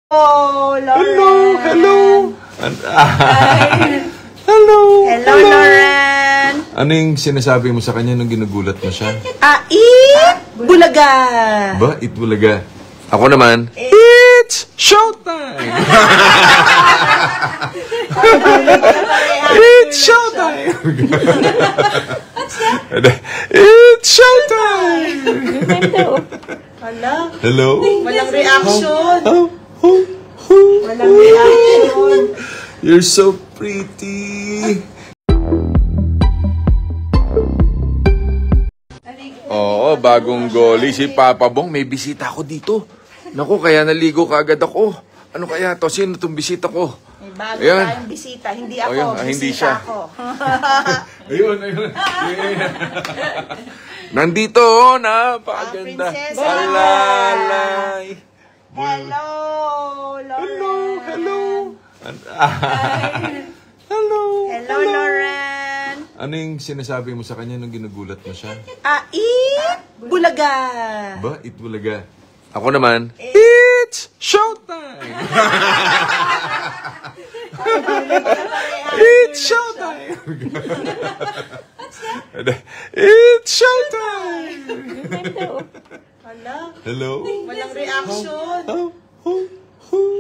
Oh, Lauren. Hello. Hi. Hello. Hello, Lauren. Ano yung sinasabi mo sa kanya nung ginugulat mo siya? Bulaga. Ba? Itbulaga. Ako naman, it's showtime! It's showtime! It's showtime! Hala. Hello? Walang reaction. Oh. Walang reaction. You're so pretty. Oo, bagong goalie si Papa Bong. May bisita ako dito. Naku, kaya naligo kaagad ako. Ano kaya to? Sino itong bisita ko? May bago Ayan. tayong bisita. Hindi ako. Ayan, bisita hindi siya. ako. Ayun. Nandito, napakaganda. Prinsesa. Alalay. Hello, Lauren. Hello. Hi. Hello. Hello, Lauren. Ano yung sinasabi mo sa kanya nung ginugulat mo siya? Bulaga. Ba? Itbulaga. Ako naman, it's showtime! It's showtime! It's showtime! Hala. Hello? Walang reaction. Oh.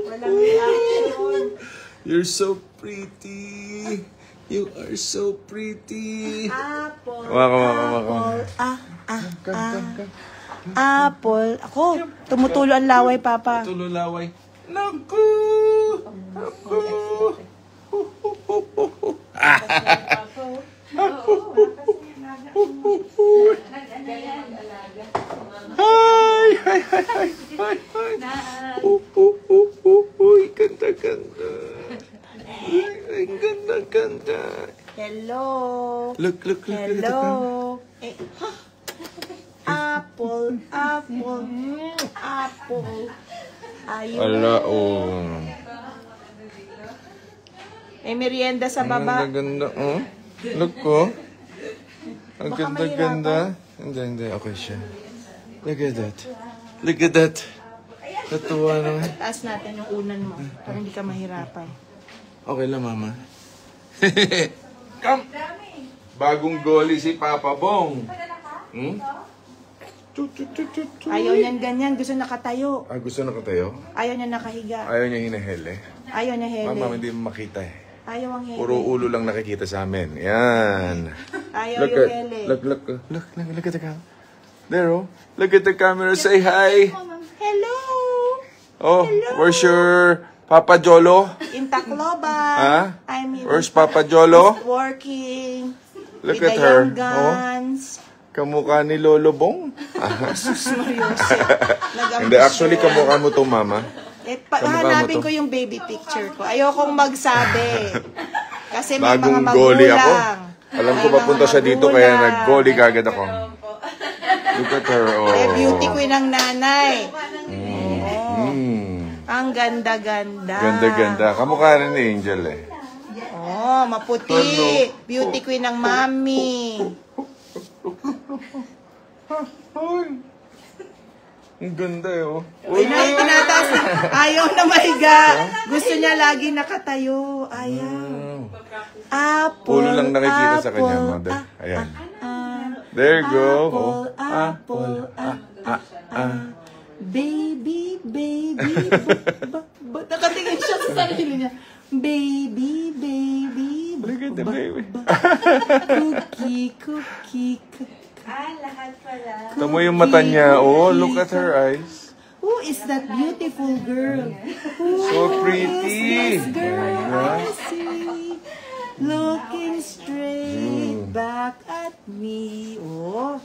Walang reaction. You're so pretty. You are so pretty. Apple. Waka. Apple. Ako, tumutulo ang laway, Papa. Tululaway. Naku! Hi! Uy, ganda. Ay, ganda. Hello. Look. Hello. Apple. Ayun. Ala, oh. May merienda sa Ang baba. ganda, oh. Look ko. Ang Baka ganda. Hindi. Okay siya. Look at that. Natuwa naman. Taas natin yung unan mo para hindi ka mahirapan. Okay lang, Mama. Come. Bagong goalie si Papa Bong. Ayaw niyan ganyan. Gusto nakatayo. Gusto na katayo? Ayaw niya nakahiga. Ayaw niya hinahele. Ayaw niya hele. Mama, hindi mo makita eh. Ayaw ang hele. Puro ulo lang nakikita sa amin. Yan. Ayaw Look yung at, hele. look at the camera. There, oh. Look at the camera. Say hi. Hello. Oh, where's your Papa Jolo? In Tacloban. Huh? I mean, Where's Papa Jolo? working. Look with at the her. young guns. Kamukha ni Lolo Bong. Hindi, actually kamukha mo to, Mama. Hanapin ko yung baby picture ko. Ayokong magsabi. Kasi may Bagong mga goalie ako. magulang. Alam ko May papunta mga siya dito kaya magulang. nag-goalie kagad ako. Look at her, oh. Beauty queen ang nanay. Mm. Ang ganda-ganda. Ganda. Kamukha rin ni Angel eh. Oh, maputi. Beauty queen ng mami. Ang ganda eh, oh. Tinataas. Ayaw na mahiga. Gusto niya lagi nakatayo. Ayaw. Apple. Ulo lang nakikita sa kanya, Mother. Ayan. There you go. Apple. Baby. Nakatingin siya sa sarili niya. Baby. Look at the baby. Cookie. Lahat pala. Tamo yung mata niya. Oh, look at her eyes. Who is that beautiful girl? So pretty. This girl I see, looking straight back at me. Oh.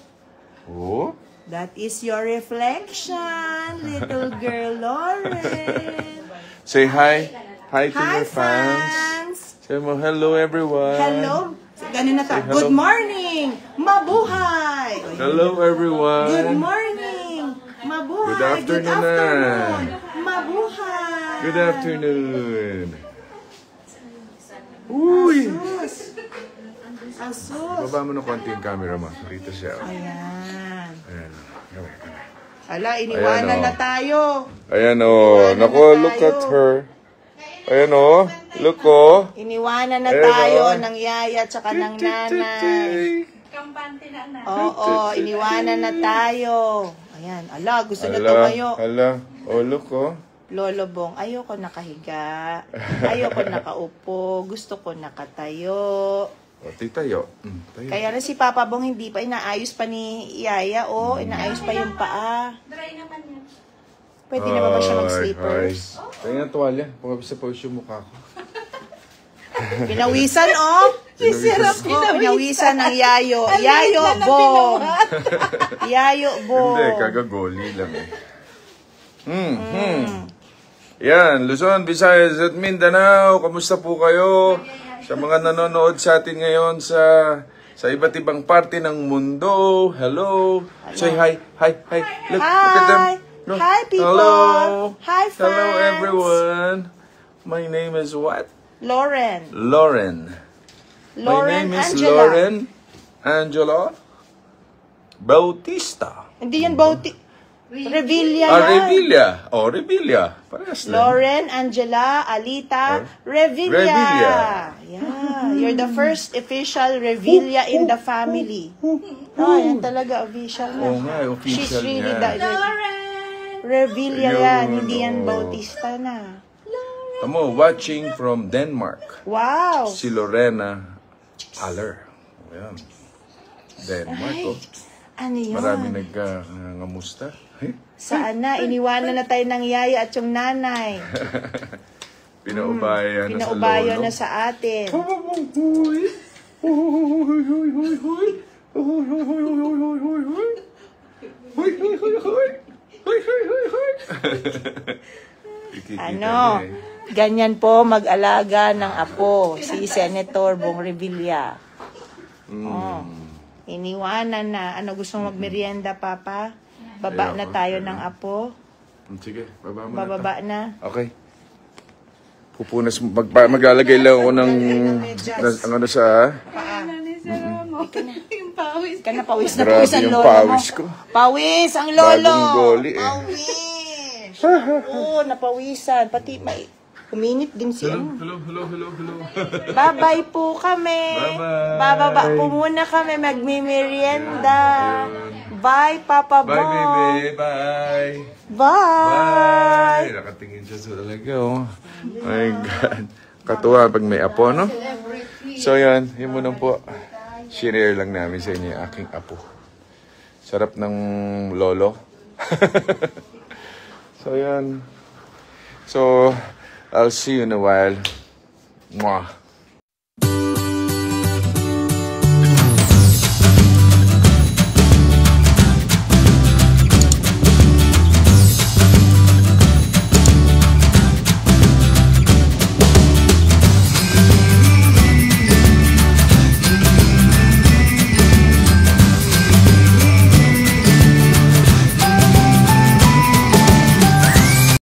That is your reflection, little girl Lauren. Say hi. Hi to Hi, your fans. fans. Say mo hello everyone. Hello. Ganun na to. Say hello. Good morning. Mabuhay. Hello everyone. Good morning. Mabuhay. Good afternoon. Mabuhay. Good afternoon. Uy. Asus. Baba mo ng konti yung camera mo. Dito siya. Ayan. Ayan. Come. Ala, iniwanan Ayan, na tayo. Ayan o. Iwanan Nako, na look tayo. at her. Ayan o. Look o. Iniwanan na Ayan, tayo oh. ng yaya at saka ng nanay. Kampante na na. Oo, iniwanan na tayo. Ayan, ala, gusto na Hala, tumayo. hala. Oh, look o. Lolo Bong, ayoko nakahiga. Ayoko nakaupo. Gusto ko nakatayo. O, titayo. Tayo. Kaya na si Papa Bong hindi pa inaayos pa ni Yaya. Oh, inaayos pa yung paa. Dry naman yan. Pwede na ba siya mag-sleepers? Tayo na tuwalya. Pagkapis yung mukha ko. Pinawisan, oh! Sisirap, Pinawisan ng Yayo. Yayo Bong! Yayo Bong! Hindi, kagagoli lang eh. Yan, Luzon, Visayas at Mindanao. Kamusta po kayo? Sa mga nanonood sa atin ngayon sa iba't ibang parte ng mundo. Hello. Say hi. Hi. Hi. Look at them. Hi! No. Hi, people! Hello. Hi, fans! Hello, everyone. My name is what? Lauren. Lauren. My Lauren name is Angela. Lauren Angela Bautista. Hindi yan Bauti. Revilla yan. Revilla. Oh, Revilla. Parehas lang. Lauren, Angela, Alita, Revilla. Revilla. Yeah, you're the first official Revilla in the family. Oh, yan talaga official na. Oo nga, official She's really yan. the Revilla Ayun, yan, hindi yan oh. Bautista na. Tamo, watching from Denmark. Wow. Si Lorena Aller. Ayan. Denmark, Ay, oh. ano yun? Marami nagkangamusta. Saan na? Iniwanan na tayo ng yaya at yung nanay. Pinaubayan na sa lolo. Pinaubayo na sa atin. Huy! Huy, huy, huy, huy! Huy, huy, huy, huy, huy, huy, huy! Huy, huy, huy, huy! Huy, huy, huy, huy! Ikikita Ano? niya eh. Ganyan po mag-alaga ng apo, si Senator Bong Revilla. Oh. Iniwanan na. Ano, gusto mo magmerienda, Papa? Baba na tayo ng apo. Sige, baba mo Bababa na. na. Okay. Pupunas, maglalagay lang ako ng ano sa... Yung pawis. Ka na, pawis na Grabe pawis ang yung lolo mo. pawis ko. Pawis ang lolo. Bagong goli eh. Pawis. Oo, napawisan. Pati may uminit din si ano. Hello. Bye-bye po kami. Bye-bye. Bababa po muna kami. Magmimerienda. Bye, Papa Bong. Bye, baby. Bye. Bye. Nakatingin siya sa talaga, oh. My God. Katuwa pag may apo, no? So, yan. Yun muna po. Share lang namin sa inyo yung aking apo. Sarap ng lolo. So, yan. So, I'll see you in a while. Mwah.